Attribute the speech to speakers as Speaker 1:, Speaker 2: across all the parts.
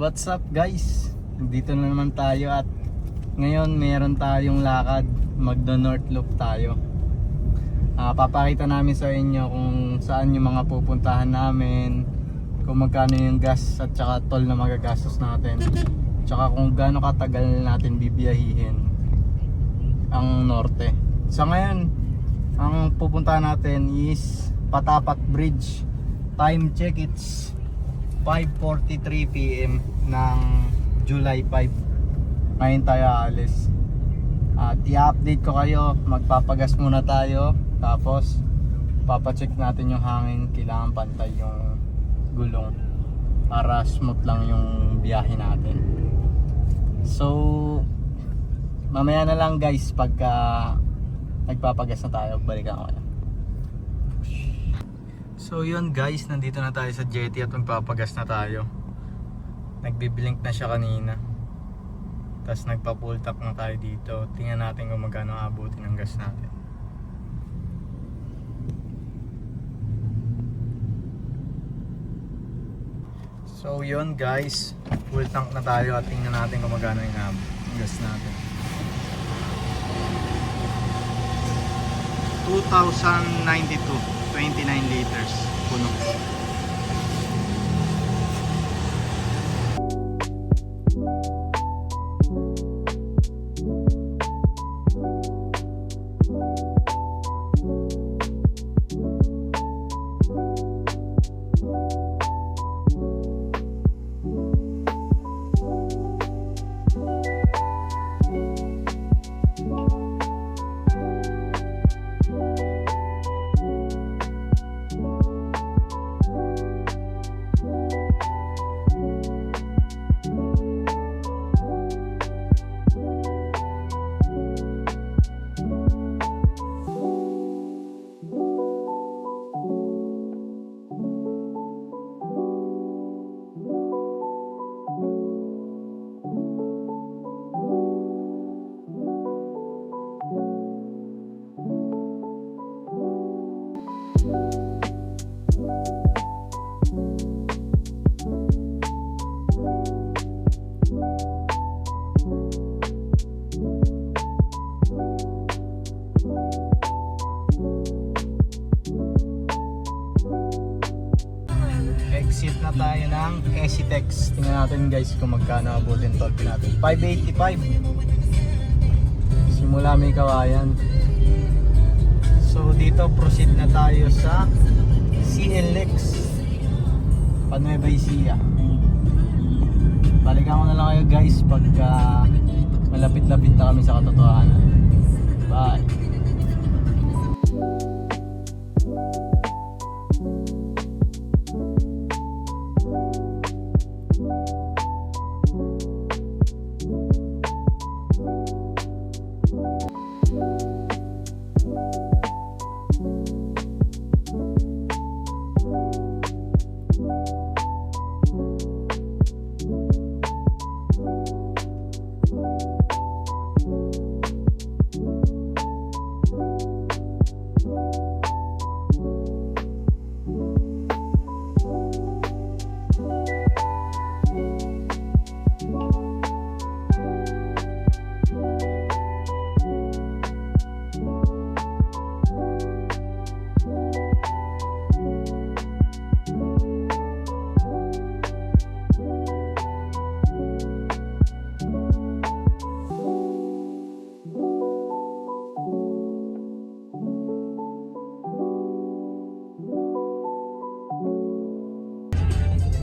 Speaker 1: What's up guys? Dito na naman tayo at ngayon meron tayong lakad. Magdo-North Loop tayo. Papakita namin sa inyo kung saan yung mga pupuntahan namin, kung magkano yung gas at saka toll na magagastos natin, tsaka kung gaano katagal natin bibiyahihin ang norte. So ngayon, ang pupuntahan natin is Patapat Bridge. Time check, it's 5:43 PM ng July 5. Ngayon tayo aalis. At i-update ko kayo, magpapagas muna tayo, tapos papacheck natin yung hangin, kailangan pantay yung gulong para smooth lang yung biyahe natin. So mamaya na lang guys, pagka nagpapagas na tayo, balikan ko na. So yun guys, nandito na tayo sa jetty at magpapagas na tayo. Nagbiblink na siya kanina, tapos nagpa-full tank na tayo dito. Tingnan natin kung magkano abutin ang gas natin. So yun guys, full tank na tayo at tingnan natin kung magkano yung gas natin. 2,092, 29 liters puno. Exit na tayo ng Esitex. Tingnan natin guys kung magkano abutin toll fee natin. 585 simula may kawayan. So dito proceed na tayo sa CLX Nueva Ecija. Balikan ko na lang kayo guys pagka malapit-lapit na kami sa katotohanan. Bye.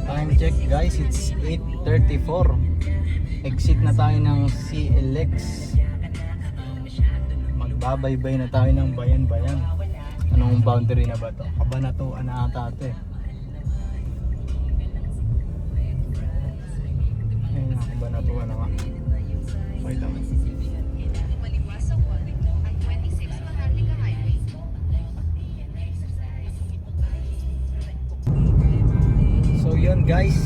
Speaker 1: Time check guys, it's 8:34. Exit na tayo ng CLX. Magbabaybay na tayo ng bayan-bayan. Anong boundary na ba to? Kabanatuan na ata ito eh. Ayun na, Kabanatuan na nga. Wait lang. So yun guys,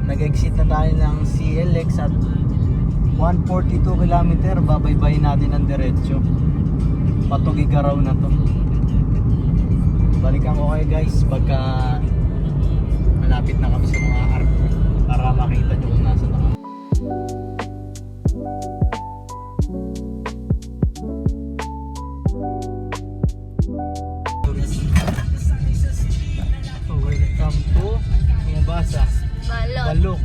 Speaker 1: nag-exit na tayo ng CLX at 142 km. Babaybayin natin ang diretso. Patugigaraw na to. Balikan ko kayo guys pagka malapit na kami sa mga arko. para makita nyo kung nasa na. So, welcome to Mabasa. Balok.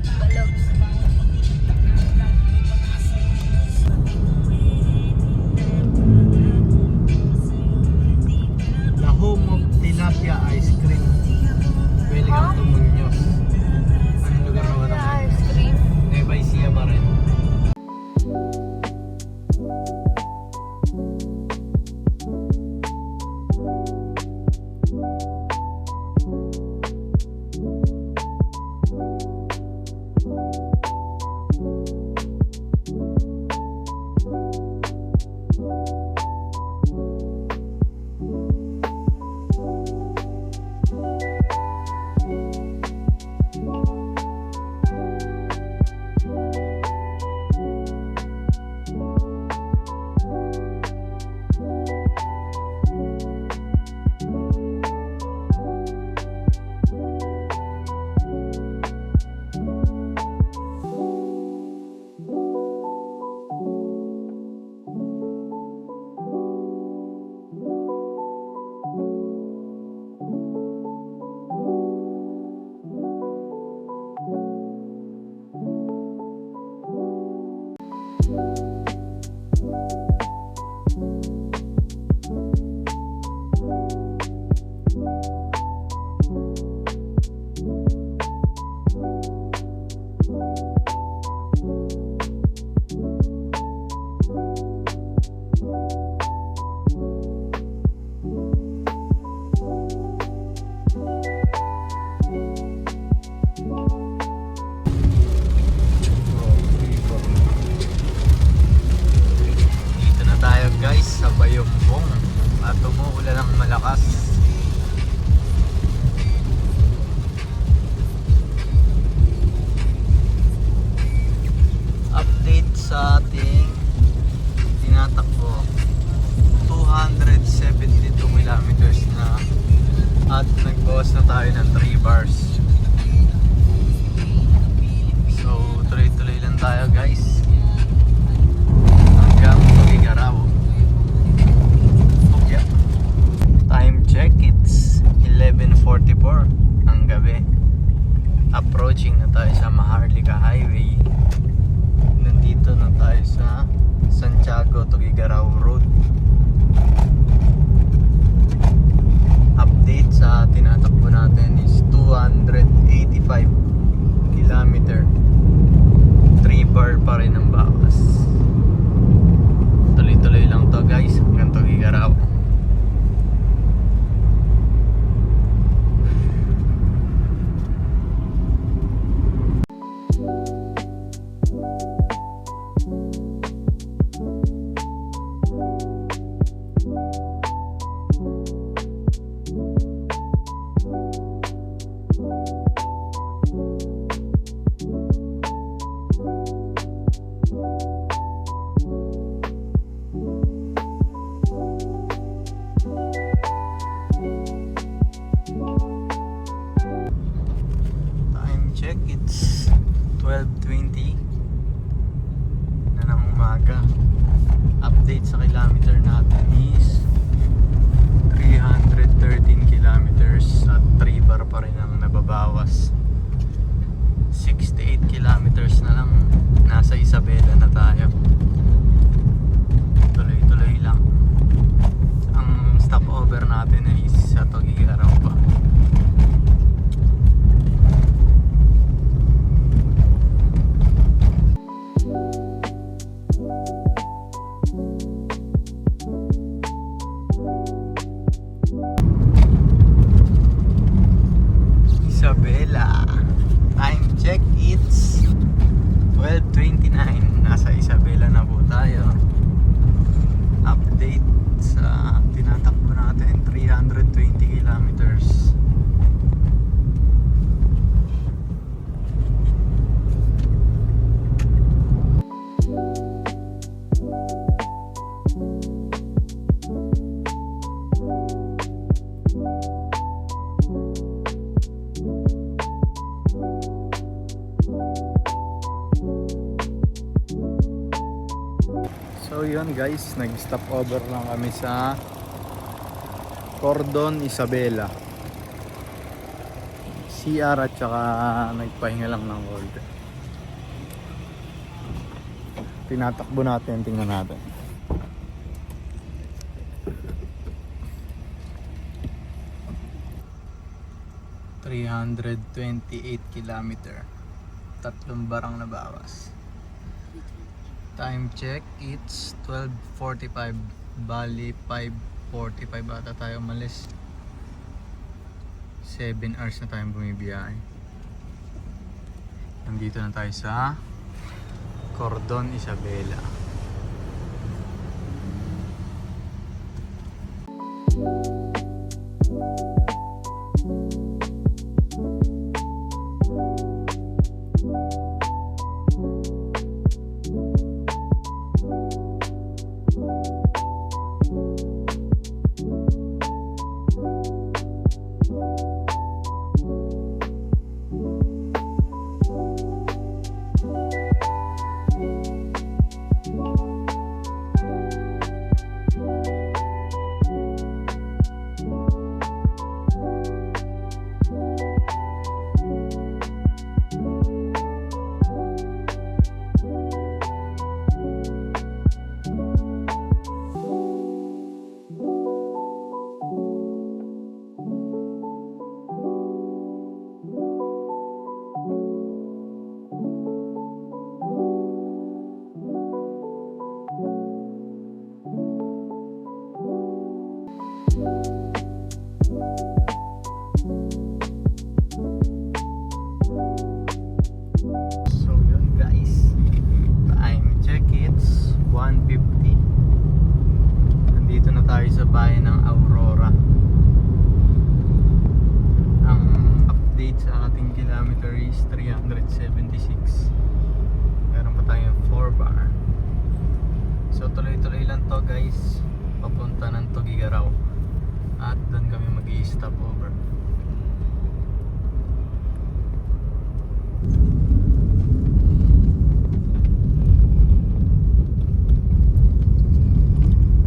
Speaker 1: The home of tilapia ice cream. Welcome to Muñoz. Anong lugar na wala?
Speaker 2: Ice cream.
Speaker 1: Nueva Ecija pa rin. Dito na tayo guys sa Bayumbong at umuulan ng malakas. Update sa ating tinatakbo, 272 kilometers na at nagbawas na tayo ng 3 bars. So tuloy-tuloy lang tayo guys hanggang Tugigaraw. Okay. Time check, it's 11:44 ng gabi. Approaching na tayo sa Maharlika Highway. Nandito na tayo sa Santiago Tugigaraw Road. Update sa tinatakbo natin is 285 kilometer. 3 bar pa rin ang bawas. Tuloy-tuloy lang to guys hanggang Tugigaraw. Time check, it's 12:20 na ng umaga. Update sa kilometer natin is 313 kilometers at 3 bar pa rin ang nababawas. 68 kilometers na lang, nasa Isabela na tayo. Tuloy-tuloy lang. Ang stopover natin ay sa Tugigaraw pa. Isabela. Time check, it's 12:29. Nasa Isabela na po tayo. Update sa tinatakbo natin, 320 kilometers. yun guys, nag-stop over lang kami sa Cordon Isabela. CR at saka nagpahinga lang ng order. Tinatakbo natin, tingnan natin. ...328 kilometer. 3 barang na bawas. Time check, it's 12:45. Bali 5:45 ata tayo umalis. 7 hours na tayong bumibiyahe. Nandito na tayo sa Cordon Isabela. So yun guys, time check, it's 1:50. Nandito na tayo sa bayan ng Aurora. Ang update sa ating kilometer is 376. Meron pa tayong 4 bar. So tuloy-tuloy lang to guys, papunta ng Tugigaraw. At doon kami mag-i-stop over.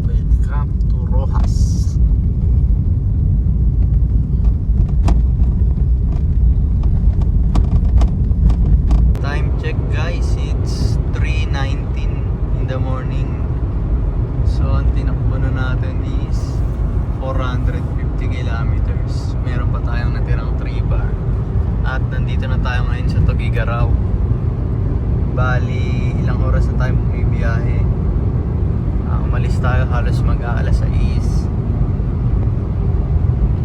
Speaker 1: Welcome to Rojas. Time check guys, it's 3:19 in the morning. So ang tinakbo na natin is 450 kilometers. Meron pa tayong natirang 3 bar. At nandito na tayo ngayon sa Tugigaraw. Bali, ilang oras na tayo bumibiyahe. Umalis tayo halos mag-aalas 6.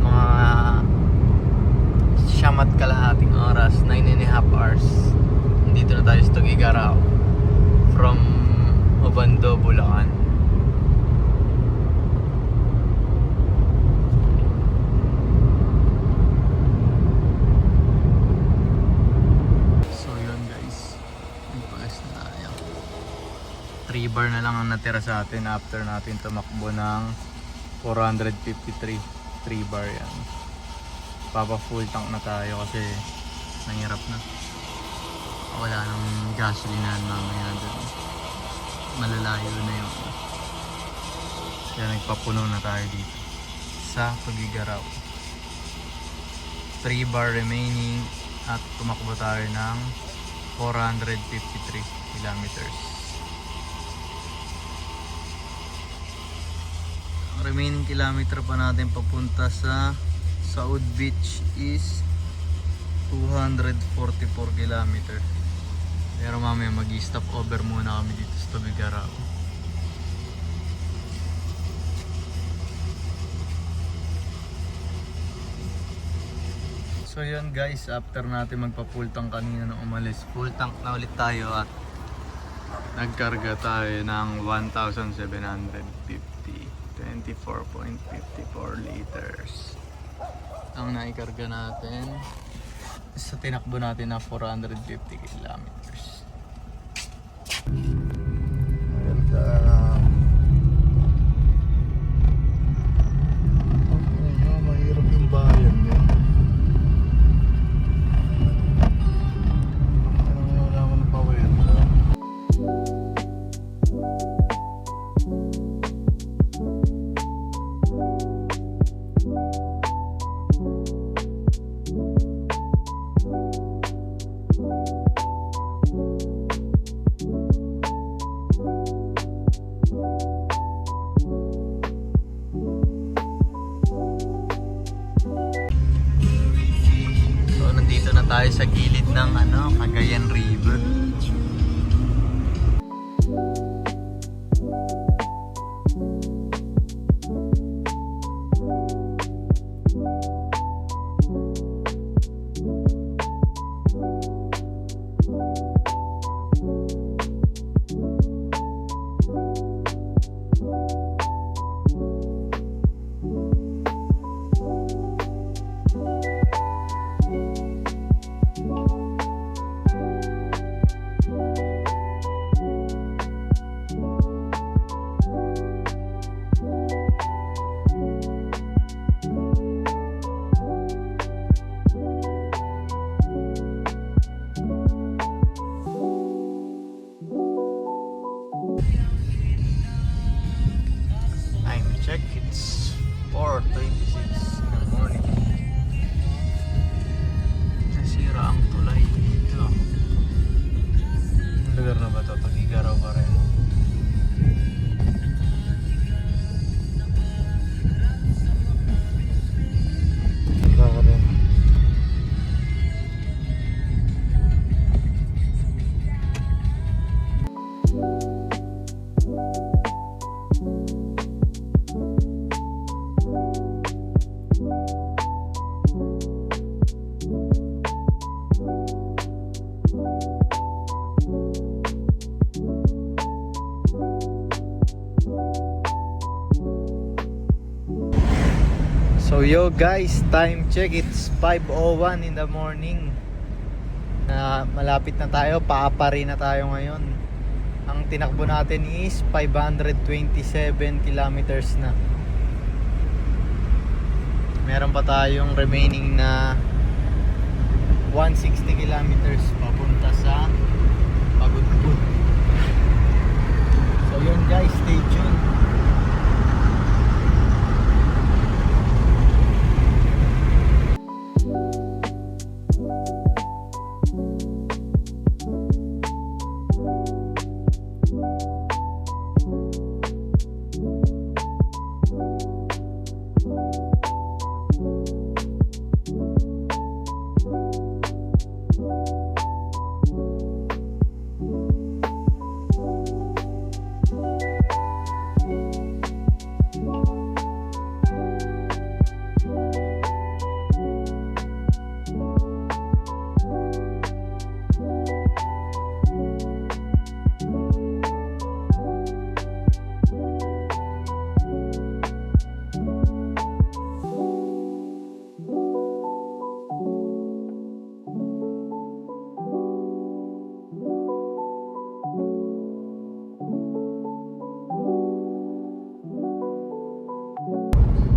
Speaker 1: Mga siyamat kalahating oras, 9.5 hours. Nandito na tayo sa Tugigaraw from Obando, Bulacan. So yun guys, nagpagas na tayo. 3 bar na lang ang natira sa atin after natin tumakbo ng 453. 3 bar yan. Papa full tank na tayo kasi nahirap na. Wala nang gasolinahan mamaya dun. Malalayo na yun. Kaya nagpapuno na tayo dito sa Tugigaraw. 3 bar remaining at tumakbo tayo ng 453 kilometers. Ang remaining kilometer pa natin papunta sa Saud Beach is 244 kilometer. Pero mamaya mag-stop over muna kami dito sa Tugigaraw. So yun guys, after natin magpa-full tank kanina nung umalis, full tank na ulit tayo at nagkarga tayo ng 1,750, 24.54 liters ang naikarga natin sa tinakbo natin na 450 kilometers. Mahirap yung bayan niya. Wala ko ng power. tayo sa gilid ng Cagayan River. Time check, it's 4:26 in the morning. Nasira ang tulay dito. Ang lugar na ba ito? Tagigaraw pa rin. So yo guys, time check, it's 5:01 in the morning. Malapit na tayo, paapari na tayo ngayon. Ang tinakbo natin is 527 kilometers na. Meron pa tayong remaining na 160 kilometers papunta sa Pagudpud. So yun guys, stay tuned.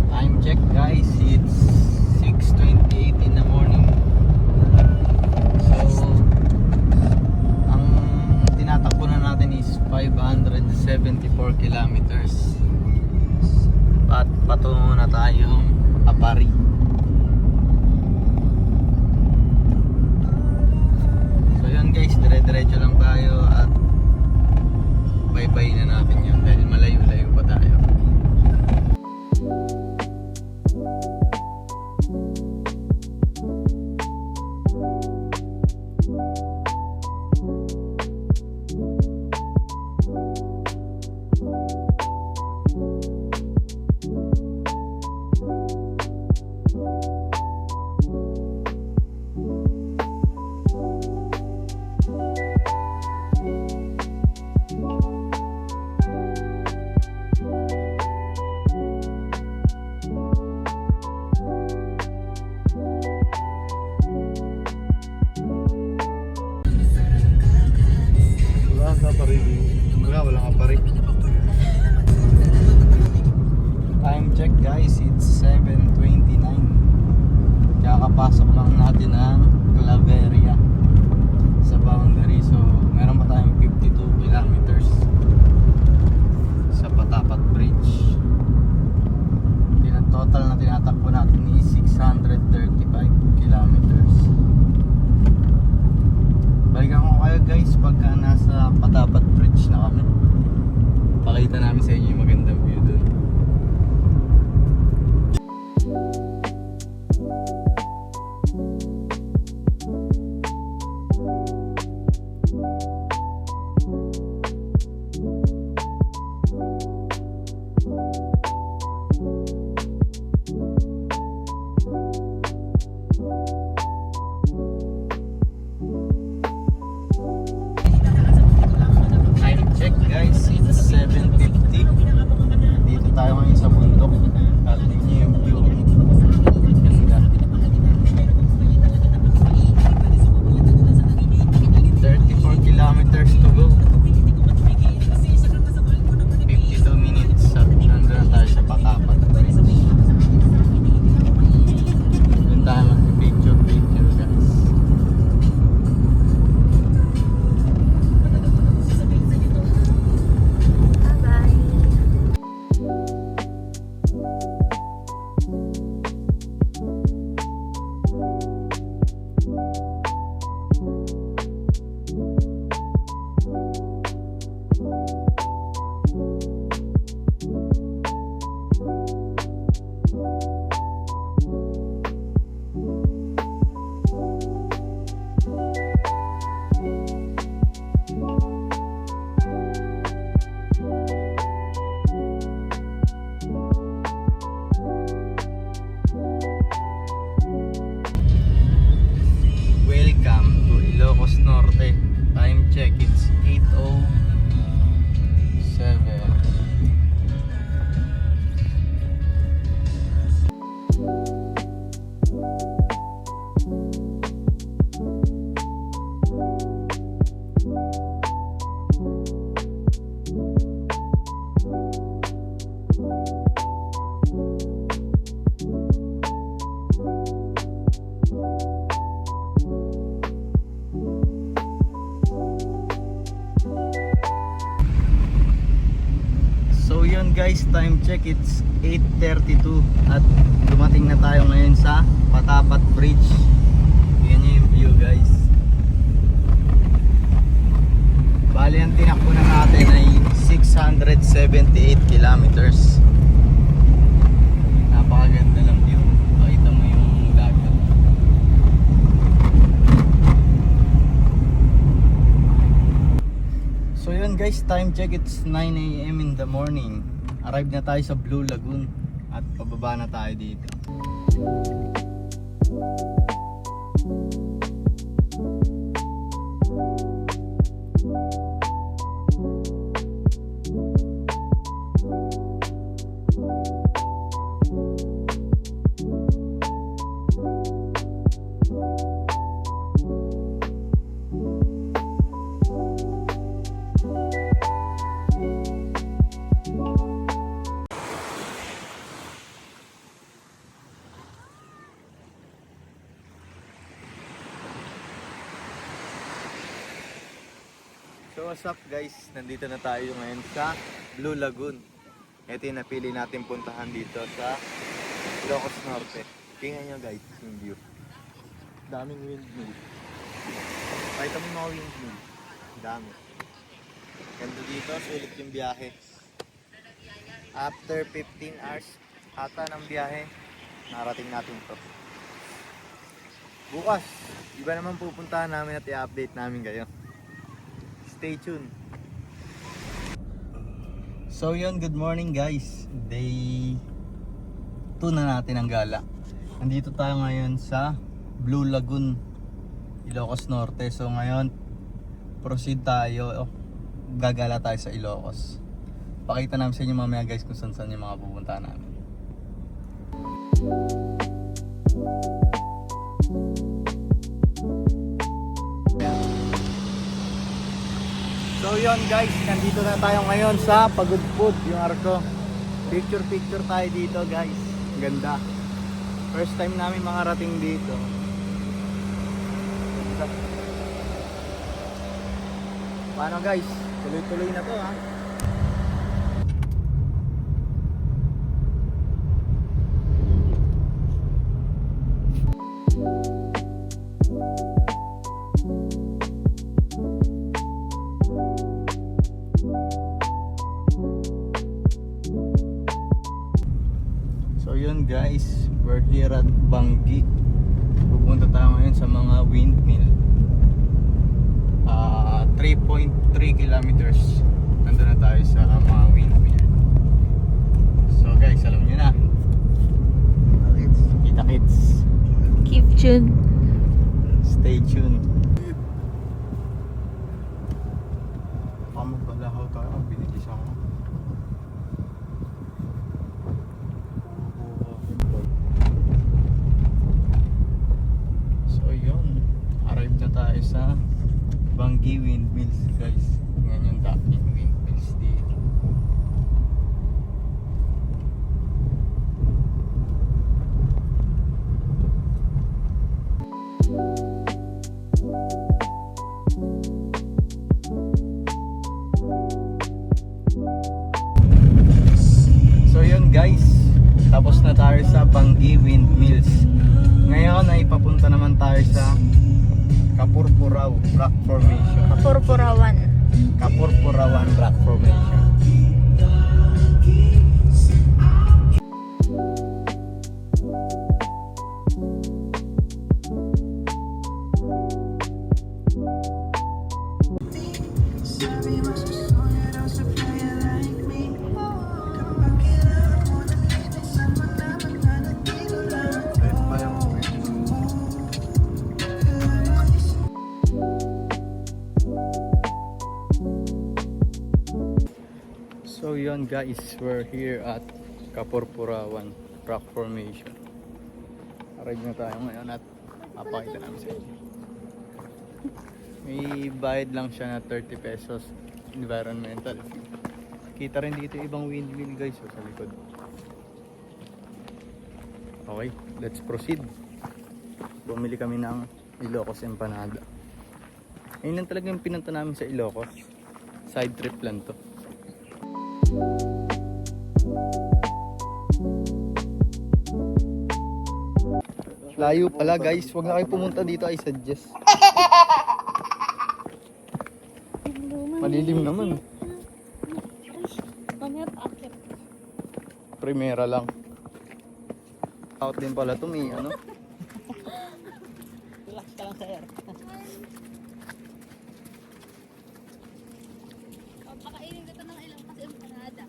Speaker 1: Time check guys, it's 6:28 in the morning. So ang tinatakbo na natin is 574 kilometers. At patungo na tayong Apari. So yun guys, dire-diretso lang tayo at bye-bye na natin yun dahil malayo-layo pa tayo. Time check guys, it's 7:29. Kakapasok lang natin ang Claveria sa boundary. So meron pa tayong 52 kilometers sa Patapat Bridge. Total na tinatakbo natin is 635 kilometers. Balikan ko kayo guys pagka nasa Patapat Bridge na kami. Pakita namin sa inyo yung magandang view dun. Norte. Time check, it's 8:07. So yun guys, time check, it's 8:32 at dumating na tayo ngayon sa Patapat Bridge. Yan yung view guys. Bali ang tinakbo na natin ay 678 kilometers. Napakaganda ng view. Makita mo yung dagat. So yun guys, time check, it's 9 AM in the morning. Arrive na tayo sa Blue Lagoon at pababa na tayo dito. So what's up guys, nandito na tayo ngayon sa Blue Lagoon. Ito yung napili natin puntahan dito sa Ilocos Norte. Tingnan nyo guys yung view. Daming windmill. Pakita mo mga windmill. Dami. Ganda dito, sulit yung biyahe. After 15 hours ata ng biyahe, narating natin to. Bukas, iba naman pupuntahan namin at i-update namin kayo. Stay tuned. So yun, good morning guys. Day 2 na natin ang gala. Nandito tayo ngayon sa Blue Lagoon, Ilocos Norte. So ngayon, proceed tayo. Gagala tayo sa Ilocos. Pakita namin sa inyo mamaya guys kung saan yung mga pupuntahan namin. So yun guys, nandito na tayo ngayon sa Pagudpud, yung arko. Picture tayo dito guys. Ganda. First time namin makarating dito. Ganda. Paano guys? Tuloy-tuloy na to ha. Yun guys, we're here at Bangi. Pupunta tayo ngayon sa mga windmill. 3.3 kilometers. Nandun na tayo sa mga windmill. So guys, alam nyo na. Kita kits.
Speaker 2: Keep tuned.
Speaker 1: Stay tuned. Pamagpalahaw tayo. Binitis ako. Tayo sa Bangi Windmills guys. Ngayon yung dating windmills dito. So yun guys, tapos na tayo sa Bangi Windmills. Ngayon ay papunta naman tayo sa Kapurpuraw Rock Formation. Kapurpurawan Rock Formation. yun guys, we're here at Kapurpurawan Rock Formation. Arrive na tayo ngayon at papakita namin sa inyo. May bayad lang siya na 30 pesos environmental fee. Kita rin dito ibang windmill guys sa likod. Okay, let's proceed. Bumili kami ng Ilocos Empanada. Ayun lang talaga yung pinunta namin sa Ilocos. Side trip lang to. Layo pala guys, huwag na kayo pumunta dito, I suggest. Malilim naman. Primera lang. Out din pala to, may ano.
Speaker 2: Relax ka lang, sir.
Speaker 3: Pakainin ka ng ilang kasi empanada.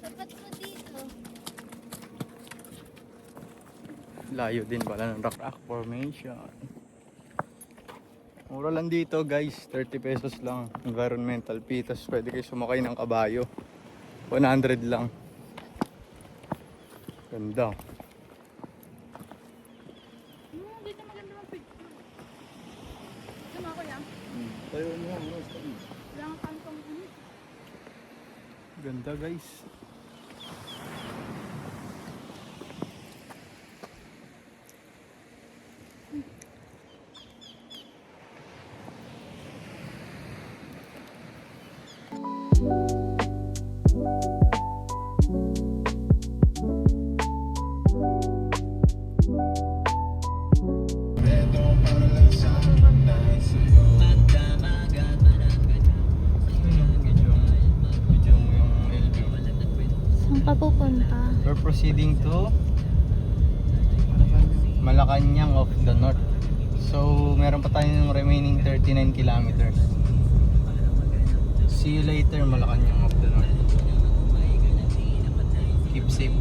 Speaker 3: Dapat mo dito.
Speaker 1: Layo din pala ng rock formation. Mura lang dito guys, 30 pesos lang environmental fee. Tapos pwede kayo sumakay ng kabayo, 100 lang. Ganda.
Speaker 3: Dito maganda ang picture. Tama ko yan.
Speaker 1: Tayo mo,
Speaker 3: Wala kang kantong ano.
Speaker 1: ganda guys.
Speaker 3: Saan ka pupunta?
Speaker 1: We're proceeding to Malacanang of the North. So, meron pa tayong remaining 39 kilometers. See you later, Malacanang of the North. Keep safe.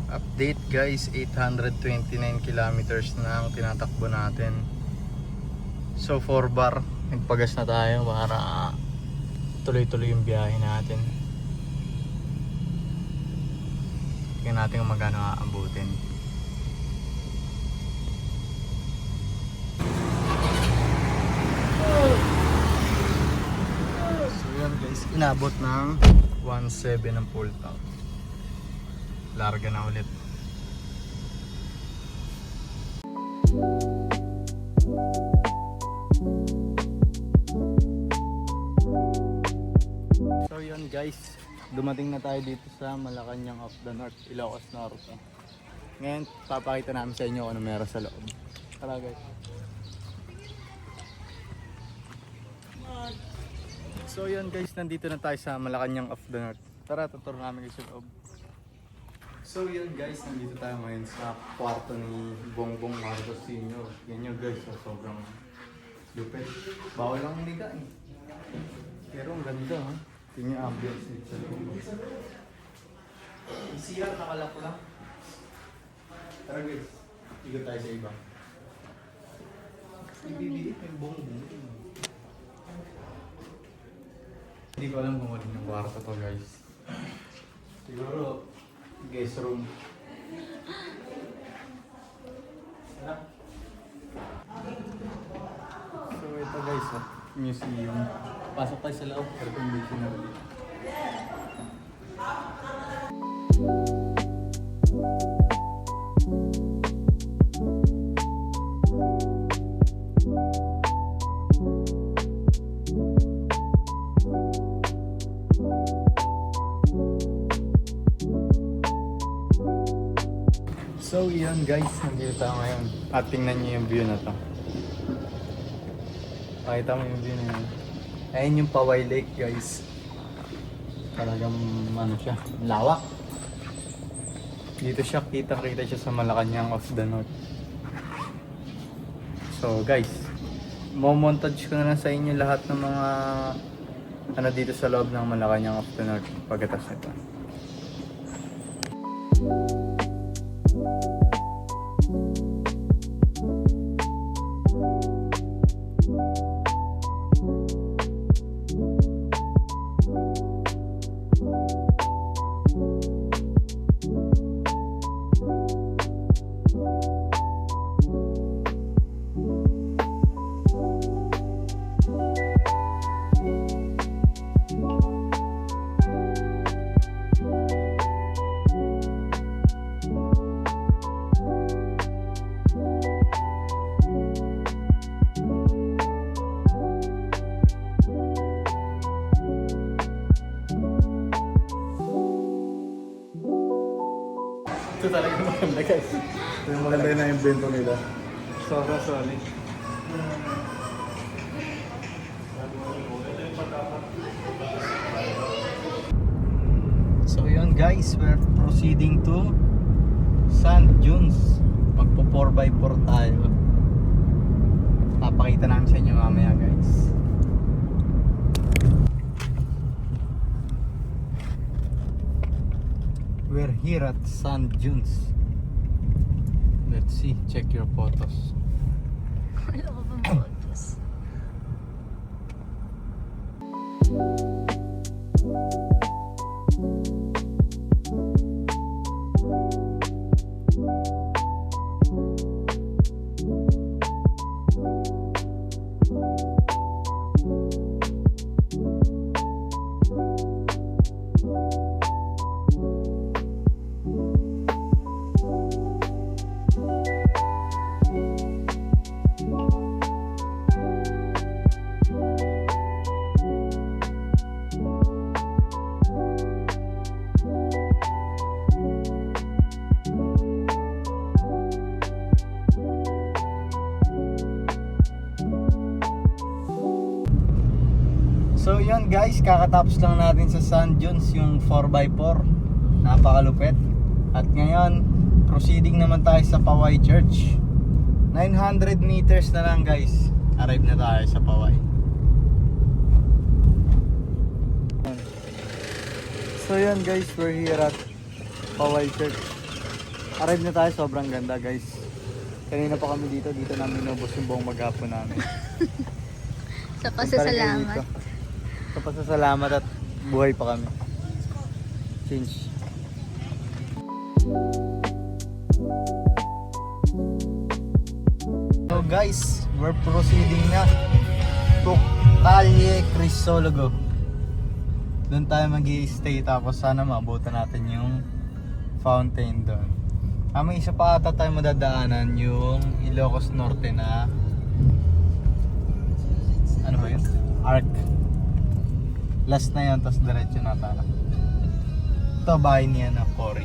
Speaker 1: Update guys, 829 kilometers na ang tinatakbo natin. So 4 bar, nagpagas na tayo para tuloy-tuloy yung biyahe natin. Tingnan natin kung magkano aabutin. So yan guys, inabot ng 1.7 ang full tank. Larga na ulit. So yun guys, dumating na tayo dito sa Malacanang of the North, Ilocos Norte. Ngayon papakita namin sa inyo kung ano meron sa loob. Tara guys. So yun guys, nandito na tayo sa Malacanang of the North. Tara, tuturo namin kayo sa loob. So yun guys, nandito tayo ngayon sa kwarto ni Bongbong Marcos Sr. Yan yun guys, so sobrang lupit. Bawal lang umiga eh. Pero ang ganda ha. Tingnan yung ambience dito sa loob. Yung CR nakalak lang. Tara guys, ikot tayo sa iba. Ibibigit yung Bongbong. Hindi ko alam kung ano yung kwarto to guys. Siguro guest room. So ito guys, museum. Pasok tayo sa loob, air conditioner dito. So yun guys, nandito tayo ngayon. At tingnan nyo yung view na to. Pakita mo yung view na yun. Ayun yung Paway Lake guys. Talagang ano siya, lawak. Dito siya, kita siya sa Malacanang of the North. So guys, montage ko na lang sa inyo lahat ng mga ano dito sa loob ng Malacanang of the North pagkatapos nito. Ito talaga maganda guys.
Speaker 2: Yung maganda na yung bento nila.
Speaker 1: Sobrang solid. So yun guys, we're proceeding to Sand Dunes. Magpo 4x4 tayo. Papakita namin sa inyo mamaya guys. We're here at Sand Dunes. Let's see, check your photos.
Speaker 3: Wala ko pang photos.
Speaker 1: So yun guys, kakatapos lang natin sa Sand Dunes yung 4x4. Napakalupit. At ngayon, proceeding naman tayo sa Paway Church. 900 meters na lang guys. Arrive na tayo sa Paway. So yun guys, we're here at Paway Church. Arrive na tayo, sobrang ganda guys. Kanina pa kami dito namin inubos yung buong maghapon namin.
Speaker 3: Sa pasasalamat.
Speaker 1: Sa pasasalamat at buhay pa kami. Change. So guys, we're proceeding na to Calle Crisologo. Doon tayo mag-i-stay tapos sana mabutan natin yung fountain doon. May isa pa ata tayo madadaanan, yung Ilocos Norte na ano ba yun? Arc. Last na yun, tapos diretso na tayo. Ito bahay niya na Cory.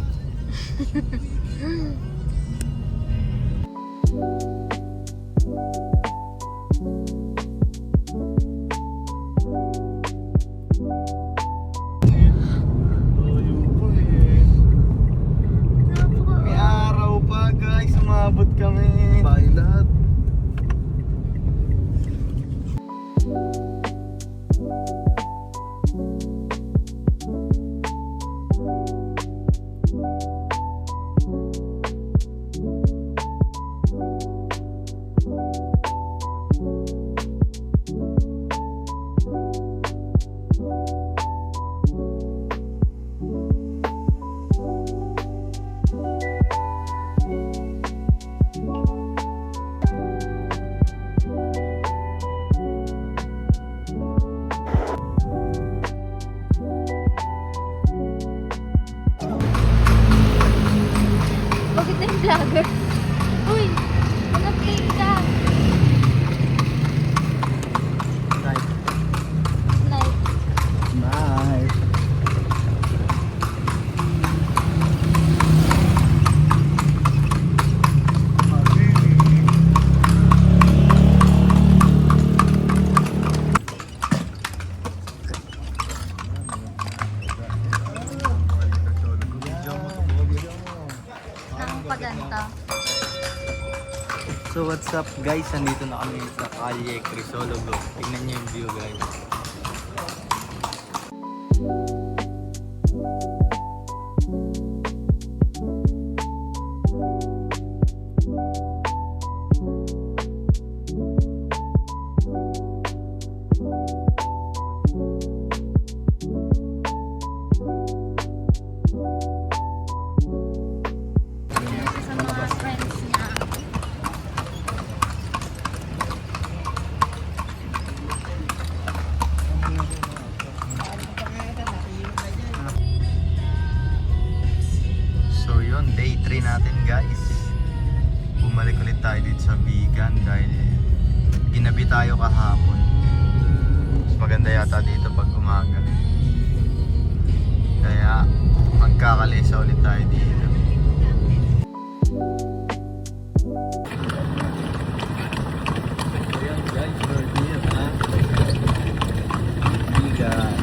Speaker 1: May araw pa guys, umabot kami.
Speaker 2: Bahay lahat.
Speaker 3: Bakit na yung vlogger? Uy! Mag-play ka!
Speaker 1: Night.
Speaker 3: Night.
Speaker 1: Night.
Speaker 3: ganito.
Speaker 1: So what's up guys, nandito na kami sa Calle Crisologo. Tingnan niyo yung view guys.
Speaker 3: Sa mga friends niya.
Speaker 1: So yun, day 3 natin guys. Bumalik ulit tayo dito sa Bigan dahil ginabi tayo kahapon. Mas maganda yata dito pag umaga. Kaya magkakalesa ulit tayo dito. Ayan guys, we're here na. Bigan.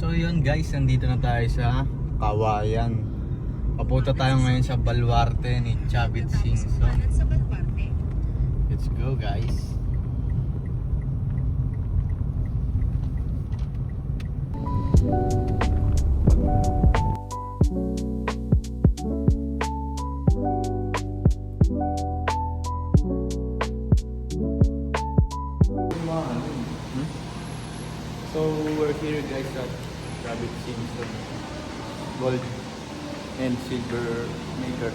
Speaker 1: So yun guys, nandito na tayo sa Kawayan. Papunta tayo ngayon sa Baluarte ni Chavit Singson. Let's go guys. So we're here guys at Chavit Singson Gold and Silver Maker.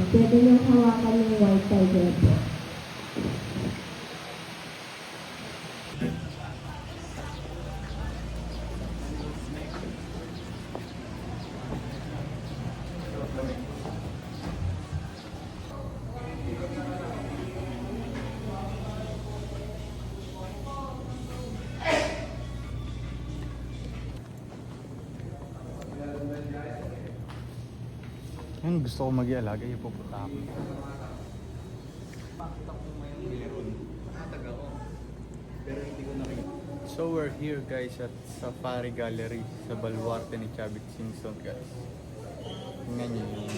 Speaker 4: Pwede niyong hawakan yung white tiger po.
Speaker 1: Yan, gusto ko mag-ialaga, ipupunta ako. So we're here guys at Safari Gallery sa Baluarte ni Chavit Singson guys. Tingnan niyo yung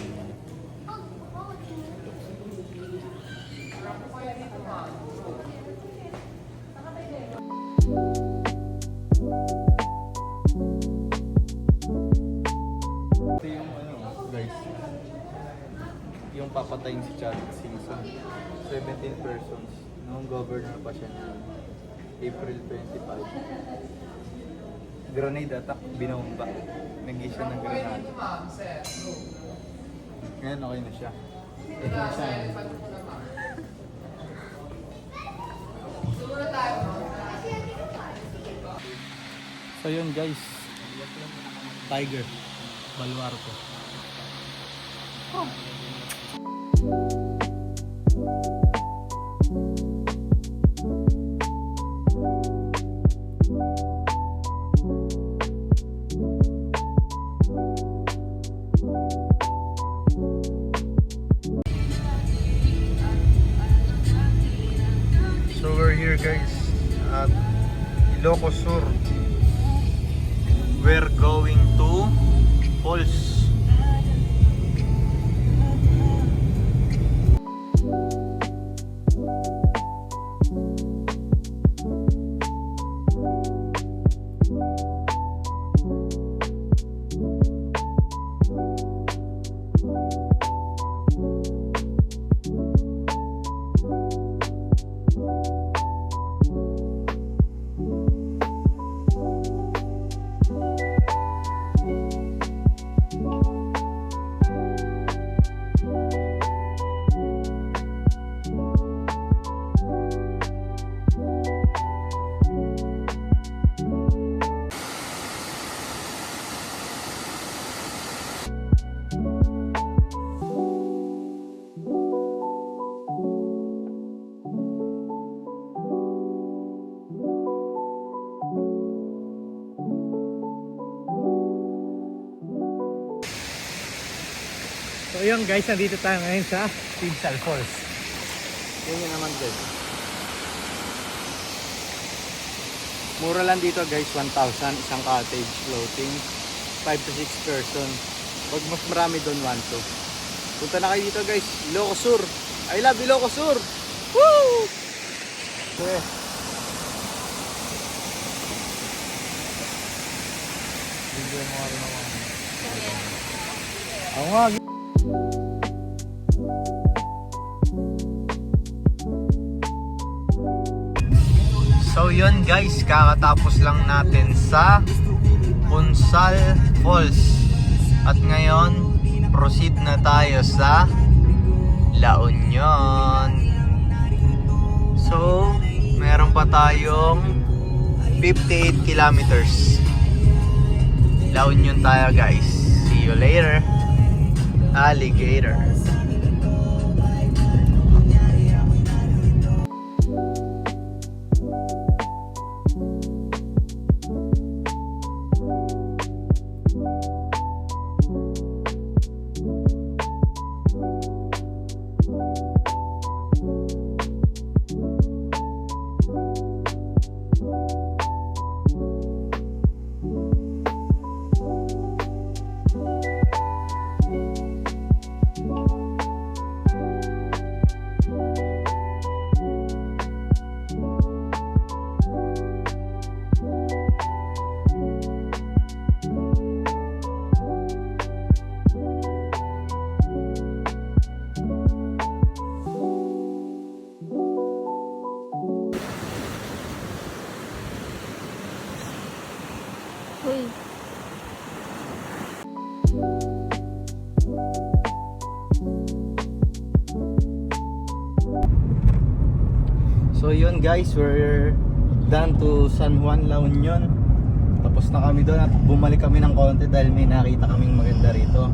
Speaker 1: ito yung ano guys, yung papatayin si Chavit Singson. 17 persons noong governor pa siya na April 25. Grenade attack, binomba. Nag-isa ng grenade. Ngayon okay na siya. Ito na siya. So yun guys, Tiger Baluarte. Ilocos Sur. We're going to Falls. So yun guys, nandito tayo ngayon sa Tinsal Falls. Yun yun naman guys. Mura lang dito guys, 1,000 isang cottage floating, 5 to 6 person. Pag mas marami doon, 1 to. Punta na kayo dito guys, Ilocos Sur. I love Ilocos Sur! Woo! Okay. Video mo rin ako. Ako nga. So yun guys, kakatapos lang natin sa Punsal Falls. At ngayon, proceed na tayo sa La Union. So, meron pa tayong 58 kilometers. La Union tayo guys. See you later. Alligator.
Speaker 3: Uy.
Speaker 1: So yun guys, we're done to San Juan, La Union. Tapos na kami doon at bumalik kami ng konti dahil may nakita kaming maganda rito.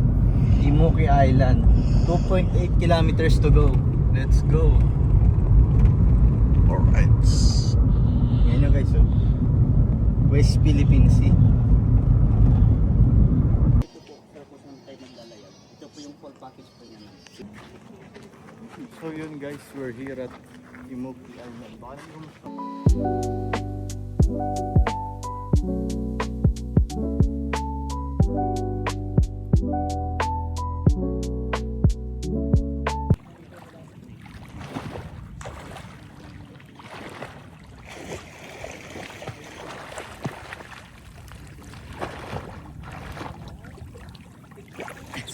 Speaker 1: Imuki Island, 2.8 kilometers to go. Let's go. Alright. Yan yun guys, oh. West Philippine Sea.
Speaker 5: Ito po yung full package po niya.
Speaker 1: So yun guys, we're here at Imuki Island. Baka naman gusto.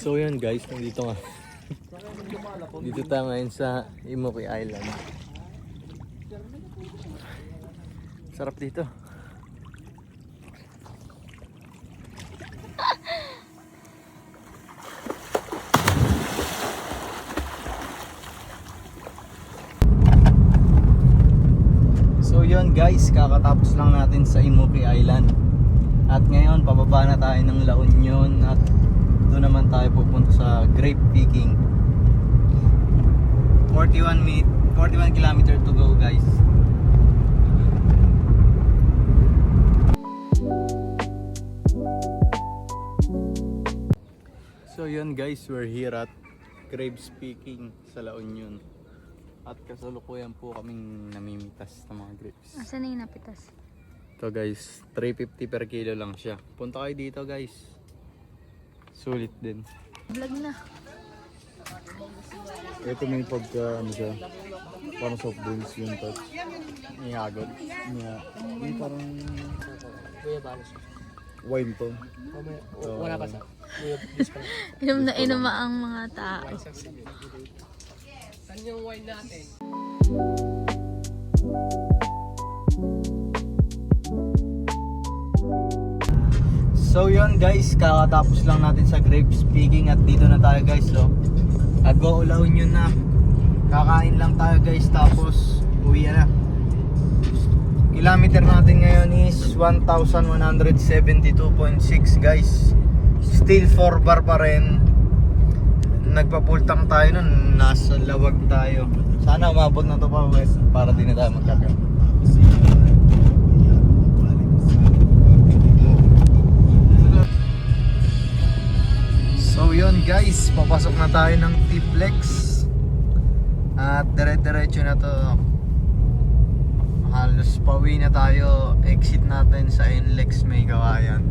Speaker 1: So yun guys, nandito nga. Dito tayo ngayon sa Imuki Island. Sarap dito. So yun guys, kakatapos lang natin sa Imuki Island. At ngayon, pababa na tayo ng La Union at doon naman tayo pupunta sa grape picking. 41 kilometer to go guys. So yun guys, we're here at grapes picking sa La Union. At kasalukuyan po kaming namimitas ng mga grapes.
Speaker 3: Asan na yung napitas?
Speaker 1: Ito guys, 350 per kilo lang siya. Punta kayo dito guys. Sulit din.
Speaker 3: Vlog na.
Speaker 2: Ito may pagka, ano siya, parang soft drinks yung touch.
Speaker 1: Ihagod.
Speaker 2: Yeah. Yung parang
Speaker 5: Kuya Balos.
Speaker 2: wine to.
Speaker 5: Wala pa sa.
Speaker 3: Inom na inom ang mga tao.
Speaker 5: Saan yung wine natin?
Speaker 1: So yun guys, kakatapos lang natin sa grapes picking at dito na tayo guys. So, ag-uulaw nyo na. Kakain lang tayo guys tapos uwi na. Kilometer natin ngayon is 1,172.6 guys. Still 4 bar pa rin. Nagpapultang tayo nun, nasa lawag tayo. Sana umabot na to pa west para di na tayo magkakaroon. So yun guys, papasok na tayo ng T-Flex. At dire-diretso na to. Halos pauwi na tayo. Exit natin sa NLEX May Kawayan.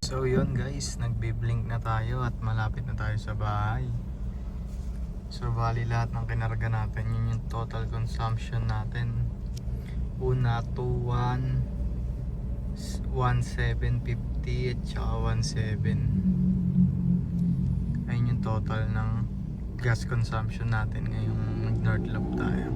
Speaker 1: So yun guys, nagbi-blink na tayo at malapit na tayo sa bahay. So bali lahat ng kinarga natin, yun yung total consumption natin. Una to 1,750 at saka 1,700. Ayun yung total ng gas consumption natin ngayong nag North Loop tayo.